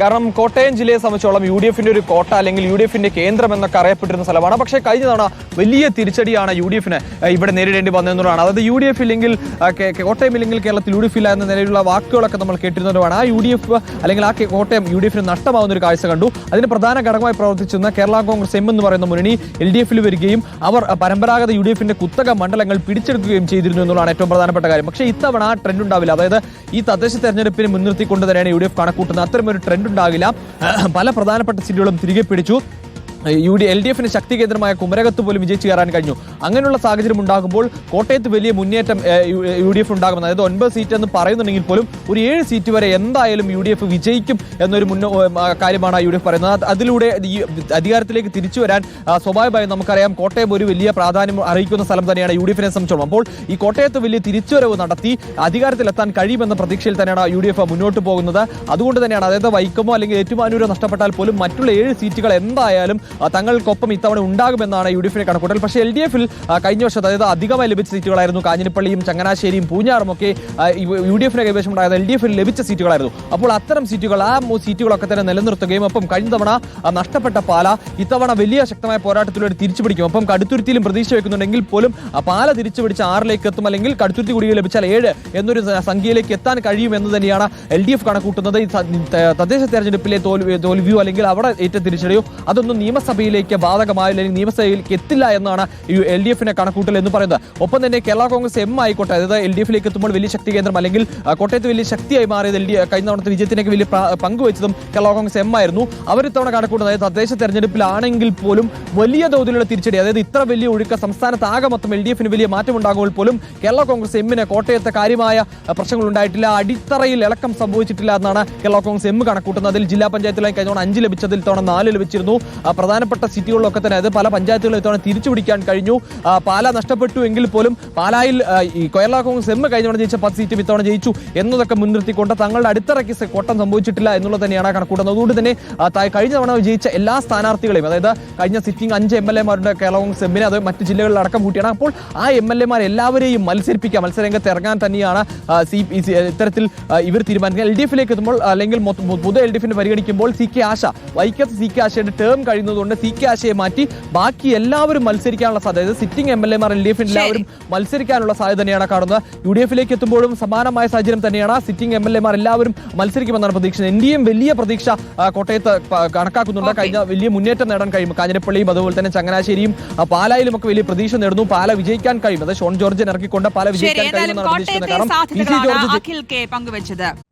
കാരണം കോട്ടയം ജില്ലയെ സംബന്ധിച്ചോളം യു.ഡി.എഫിന്റെ ഒരു കോട്ട അല്ലെങ്കിൽ യു.ഡി.എഫിന്റെ കേന്ദ്രം എന്നൊക്കെ അറിയപ്പെട്ടിരുന്ന സ്ഥലമാണ്. പക്ഷേ കഴിഞ്ഞ തവണ വലിയ തിരിച്ചടിയാണ് യു.ഡി.എഫിന് ഇവിടെ നേരിടേണ്ടി വന്നതെന്നുള്ളതാണ്. അതായത് യു.ഡി.എഫ് ഇല്ലെങ്കിൽ കോട്ടയം ഇല്ലെങ്കിൽ കേരളത്തിൽ യു.ഡി.എഫ് ഇല്ല എന്ന നിലയിലുള്ള വാക്കുകളൊക്കെ നമ്മൾ കേട്ടിരുന്നതുമാണ്. ആ യു.ഡി.എഫ് അല്ലെങ്കിൽ ആ കോട്ടയം യു.ഡി.എഫിന് നഷ്ടമാവുന്ന ഒരു കാഴ്ച കണ്ടു. അതിന് പ്രധാന ഘടകമായി പ്രവർത്തിച്ചിരുന്ന കേരള കോൺഗ്രസ് എം എന്ന് പറയുന്ന മുന്നണി എൽ.ഡി.എഫിൽ വരികയും അവർ പരമ്പരാഗത യു.ഡി.എഫിന്റെ കുത്തക മണ്ഡലങ്ങൾ പിടിച്ചെടുക്കുകയും ചെയ്തിരുന്നു എന്നുള്ളതാണ് ഏറ്റവും പ്രധാനപ്പെട്ട കാര്യം. പക്ഷേ ഇത്തവണ ആ ട്രെൻഡ് ഉണ്ടാവില്ല. അതായത് ഈ തദ്ദേശ തെരഞ്ഞെടുപ്പിനെ മുൻനിർത്തിക്കൊണ്ട് തന്നെയാണ് യു.ഡി.എഫ് കണക്കൂട്ടുന്നത്. അത്തരമൊരു ട്രെൻഡ് ഉണ്ടാകില്ല. പല പ്രധാനപ്പെട്ട സീറ്റുകളും തിരികെ പിടിച്ചു. എൽ.ഡി.എഫിന് ശക്തി കേന്ദ്രമായ കുമരകത്ത് പോലും വിജയിച്ചു കയറാൻ കഴിഞ്ഞു. അങ്ങനെയുള്ള സാഹചര്യം ഉണ്ടാകുമ്പോൾ കോട്ടയത്ത് വലിയ മുന്നേറ്റം യു.ഡി.എഫ് ഉണ്ടാകുമെന്ന്, അതായത് 9 സീറ്റ് എന്ന് പറയുന്നുണ്ടെങ്കിൽ പോലും ഒരു 7 സീറ്റ് വരെ എന്തായാലും യു.ഡി.എഫ് വിജയിക്കും എന്നൊരു കാര്യമാണ് യു.ഡി.എഫ് പറയുന്നത്. അതിലൂടെ ഈ അധികാരത്തിലേക്ക് തിരിച്ചു വരാൻ സ്വാഭാവികമായും നമുക്കറിയാം കോട്ടയം ഒരു വലിയ പ്രാധാന്യം അറിയിക്കുന്ന സ്ഥലം തന്നെയാണ് യു.ഡി.എഫിനെ സംബന്ധിച്ചോളം. അപ്പോൾ ഈ കോട്ടയത്ത് വലിയ തിരിച്ചുവരവ് നടത്തി അധികാരത്തിലെത്താൻ കഴിയുമെന്ന പ്രതീക്ഷയിൽ തന്നെയാണ് യു.ഡി.എഫ് മുന്നോട്ട് പോകുന്നത്. അതുകൊണ്ട് തന്നെയാണ്, അതായത് വൈക്കമോ അല്ലെങ്കിൽ ഏറ്റുമാനൂരോ നഷ്ടപ്പെട്ടാൽ പോലും മറ്റുള്ള 7 സീറ്റുകൾ എന്തായാലും തങ്ങൾക്കൊപ്പം ഇത്തവണ ഉണ്ടാകുമെന്നാണ് യു.ഡി.എഫിനെ കണക്കൂട്ടൽ. പക്ഷേ എൽ.ഡി.എഫിൽ കഴിഞ്ഞ വർഷത്തെ, അതായത് അധികമായി ലഭിച്ച സീറ്റുകളായിരുന്നു കാഞ്ഞിരപ്പള്ളിയും ചങ്ങനാശ്ശേരിയും പൂഞ്ഞാറും ഒക്കെ യു.ഡി.എഫിന് കൈവശം ഉണ്ടായത് എൽ.ഡി.എഫിൽ ലഭിച്ച സീറ്റുകളായിരുന്നു. അപ്പോൾ അത്തരം സീറ്റുകൾ, ആ സീറ്റുകളൊക്കെ തന്നെ നിലനിർത്തുകയും ഒപ്പം കഴിഞ്ഞ തവണ നഷ്ടപ്പെട്ട പാല ഇത്തവണ വലിയ ശക്തമായ പോരാട്ടത്തിലൂടെ തിരിച്ചുപിടിക്കും. ഒപ്പം കടുത്തുരുത്തിയിലും പ്രതീക്ഷ വെക്കുന്നുണ്ടെങ്കിൽ പോലും പാല തിരിച്ചുപിടിച്ച് 6ലേക്ക് എത്തും, അല്ലെങ്കിൽ കടുത്തുരുത്തി കൂടി ലഭിച്ചാൽ 7 എന്നൊരു സംഖ്യയിലേക്ക് എത്താൻ കഴിയും എന്ന് തന്നെയാണ് എൽ.ഡി.എഫ് കണക്കൂട്ടുന്നത്. തദ്ദേശ തെരഞ്ഞെടുപ്പിലെ തോൽവിയോ അല്ലെങ്കിൽ അവിടെ ഏറ്റ തിരിച്ചടിയോ അതൊന്നും നിയമസഭയിലേക്ക് ബാധകമായില്ല, അല്ലെങ്കിൽ നിയമസഭയിലേക്ക് എത്തില്ല എന്നാണ് എൽ.ഡി.എഫിനെ കണക്കൂട്ടൽ എന്ന് പറയുന്നത്. ഒപ്പം തന്നെ കേരള കോൺഗ്രസ് എം ആയിക്കോട്ടെ, അതായത് എൽ.ഡി.എഫിലേക്ക് എത്തുമ്പോൾ വലിയ ശക്തി കേന്ദ്രം അല്ലെങ്കിൽ കോട്ടയത്ത് വലിയ ശക്തിയായി മാറിയത് കഴിഞ്ഞ തവണത്തെ വിജയത്തിനൊക്കെ വലിയ പങ്കുവച്ചതും കേരള കോൺഗ്രസ് എം ആയിരുന്നു. അവർ ഇത്തവണ കണക്കൂട്ടുന്നത്, അതായത് തദ്ദേശ തെരഞ്ഞെടുപ്പിലാണെങ്കിൽ പോലും വലിയ തോതിലുള്ള തിരിച്ചടി, അതായത് ഇത്ര വലിയ ഒഴുക്ക് സംസ്ഥാനത്ത് ആകെ മൊത്തം എൽ.ഡി.എഫിന് വലിയ മാറ്റം ഉണ്ടാകുമ്പോൾ പോലും കേരള കോൺഗ്രസ് എമ്മിന് കോട്ടയത്തെ കാര്യമായ പ്രശ്നങ്ങൾ ഉണ്ടായിട്ടില്ല, അടിത്തറയിൽ ഇളക്കം സംഭവിച്ചിട്ടില്ല എന്നാണ് കേരള കോൺഗ്രസ് എം കണക്കൂട്ടുന്നത്. അതിൽ ജില്ലാ പഞ്ചായത്തിലായി കഴിഞ്ഞ 5 ലഭിച്ചതിൽ ഇത്തവണ 4 ലഭിച്ചിരുന്നു. പ്രധാനപ്പെട്ട സീറ്റുകളിലൊക്കെ തന്നെ, അത് പല പഞ്ചായത്തുകളും ഇത്തവണ തിരിച്ചുപിടിക്കാൻ കഴിഞ്ഞു. പാല നഷ്ടപ്പെട്ടു എങ്കിൽ പോലും പാലായിൽ ഈ കേരള കോൺഗ്രസ് എം കഴിഞ്ഞ തവണ ജയിച്ച 10 സീറ്റും ഇത്തവണ ജയിച്ചു എന്നതൊക്കെ മുൻനിർത്തിക്കൊണ്ട് തങ്ങളുടെ അടിത്തറയ്ക്ക് കോട്ടം സംഭവിച്ചിട്ടില്ല എന്നുള്ളത് തന്നെയാണ് കണക്കൂട്ടുന്നത്. അതുകൊണ്ട് തന്നെ കഴിഞ്ഞ തവണ ജയിച്ച എല്ലാ സ്ഥാനാർത്ഥികളെയും, അതായത് കഴിഞ്ഞ സിറ്റിംഗ് 5 എം.എൽ.എമാരുടെ കേരള കോൺഗ്രസ് എമ്മിനെ അത് മറ്റ് ജില്ലകളിൽ അടക്കം കൂട്ടിയാണ്. അപ്പോൾ ആ എം.എൽ.എമാർ എല്ലാവരെയും മത്സരിപ്പിക്കുക, മത്സരരംഗത്ത് ഇറങ്ങാൻ തന്നെയാണ് ഇത്തരത്തിൽ ഇവർ തീരുമാനിക്കുക. എൽ.ഡി.എഫിലേക്ക് എത്തുമ്പോൾ അല്ലെങ്കിൽ പൊതു എൽ.ഡി.എഫിന് പരിഗണിക്കുമ്പോൾ സി.കെ. ആശ, വൈക്കത്ത് സി.കെ. ആശയുടെ ടേം കഴിയുന്നതുകൊണ്ട് സി.കെ. ആശയെ മാറ്റി ബാക്കി എല്ലാവരും മത്സരിക്കാനുള്ള സാധ്യത, സിറ്റിംഗ് എം.എൽ.എമാർ എൽ.ഡി.എഫിൽ എല്ലാവരും മത്സരിക്കാനുള്ള സാധ്യത തന്നെയാണ് കാണുന്നത്. യു.ഡി.എഫിലേക്ക് എത്തുമ്പോഴും സമാനമായ സാഹചര്യം തന്നെയാണ്. സിറ്റിംഗ് എം.എൽ.എമാർ എല്ലാവരും മത്സരിക്കുമെന്നാണ് പ്രതീക്ഷ. എൻ.ഡി.എയും വലിയ പ്രതീക്ഷ കോട്ടയത്ത് കണക്കാക്കുന്നുണ്ട്. കഴിഞ്ഞ വലിയ മുന്നേറ്റം നേടാൻ കഴിയും. കാഞ്ഞിരപ്പള്ളിയും അതുപോലെ തന്നെ ചങ്ങനാശ്ശേരിയും പാലായിലും ഒക്കെ വലിയ പ്രതീക്ഷ നേടുന്നു. പാല വിജയിക്കാൻ കഴിയും, അത് ഷോൺ ജോർജിനെ ഇറക്കിക്കൊണ്ട് പാല വിജയിക്കാൻ കഴിയുമെന്നാണ് പ്രതീക്ഷിക്കുന്നത്. കാരണം പി.സി. ജോർജ്